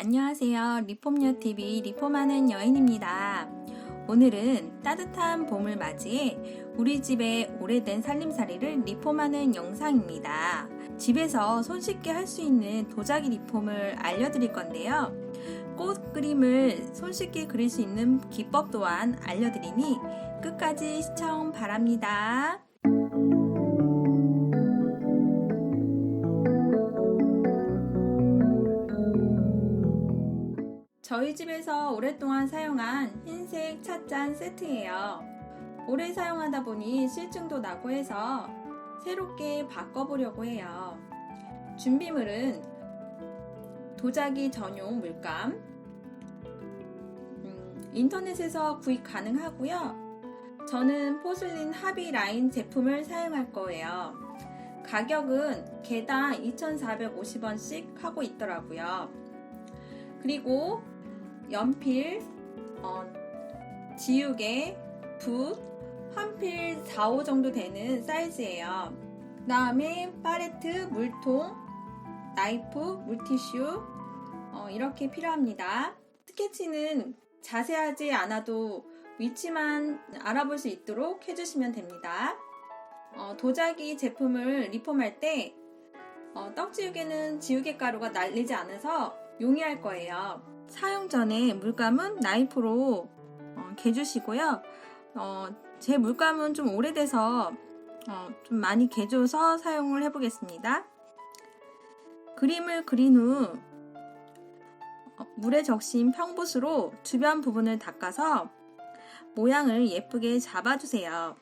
안녕하세요. 리폼녀TV 리폼하는 여인입니다. 오늘은 따뜻한 봄을 맞이해 우리 집의 오래된 살림살이를 리폼하는 영상입니다. 집에서 손쉽게 할 수 있는 도자기 리폼을 알려드릴 건데요. 꽃 그림을 손쉽게 그릴 수 있는 기법 또한 알려드리니 끝까지 시청 바랍니다. 저희 집에서 오랫동안 사용한 흰색 찻잔 세트예요. 오래 사용하다 보니 실증도 나고 해서 새롭게 바꿔보려고 해요. 준비물은 도자기 전용 물감, 인터넷에서 구입 가능하고요. 저는 포슬린 하비 라인 제품을 사용할 거예요. 가격은 개당 2,450원씩 하고 있더라고요. 그리고 연필, 지우개, 붓, 한필 4, 5 정도 되는 사이즈예요. 그 다음에 팔레트, 물통, 나이프, 물티슈 이렇게 필요합니다. 스케치는 자세하지 않아도 위치만 알아볼 수 있도록 해주시면 됩니다. 도자기 제품을 리폼할 때 떡지우개는 지우개 가루가 날리지 않아서 용이할 거예요. 사용 전에 물감은 나이프로 개주시고요. 제 물감은 좀 오래돼서 좀 많이 개줘서 사용을 해보겠습니다. 그림을 그린 후 물에 적신 평붓으로 주변 부분을 닦아서 모양을 예쁘게 잡아주세요.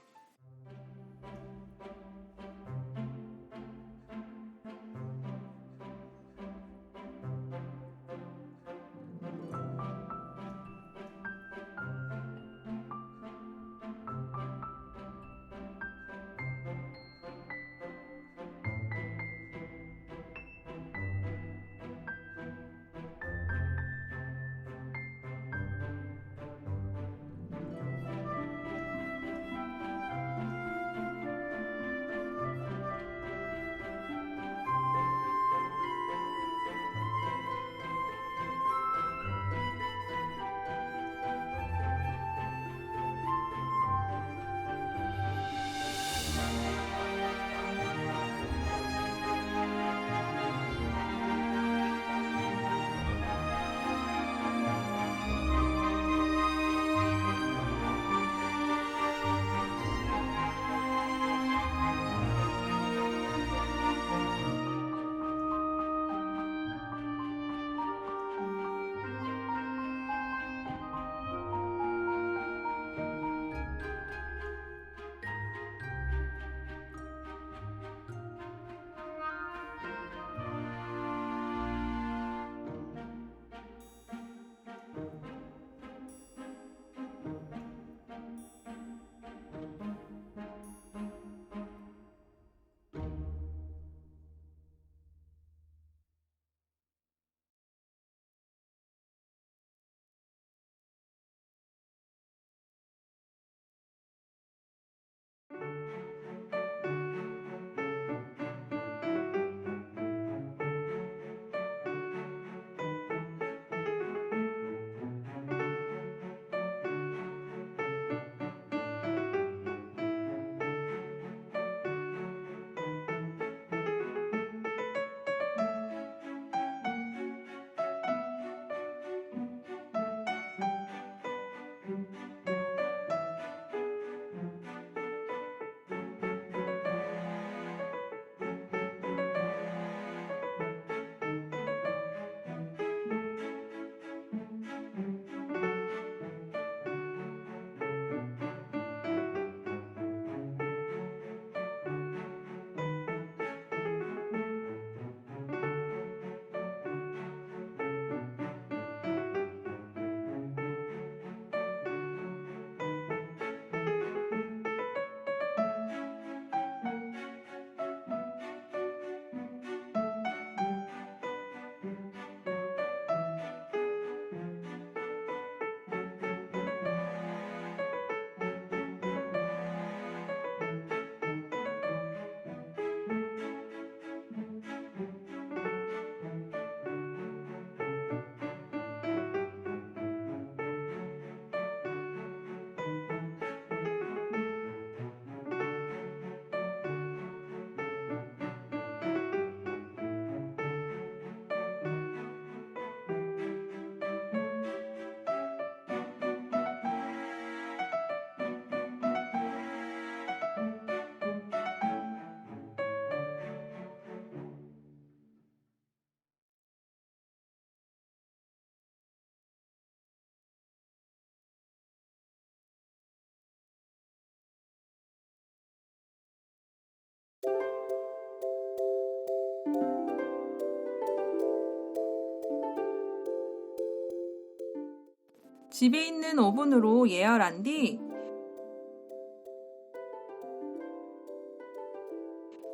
집에 있는 오븐으로 예열한 뒤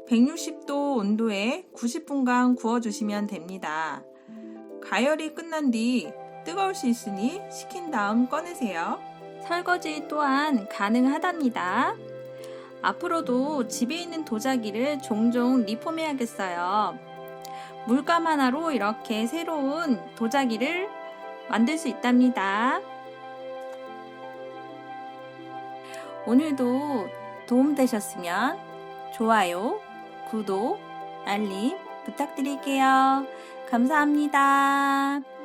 160도 온도에 90분간 구워주시면 됩니다. 가열이 끝난 뒤 뜨거울 수 있으니 식힌 다음 꺼내세요. 설거지 또한 가능하답니다. 앞으로도 집에 있는 도자기를 종종 리폼해야겠어요. 물감 하나로 이렇게 새로운 도자기를 만들 수 있답니다. 오늘도 도움되셨으면 좋아요, 구독, 알림 부탁드릴게요. 감사합니다.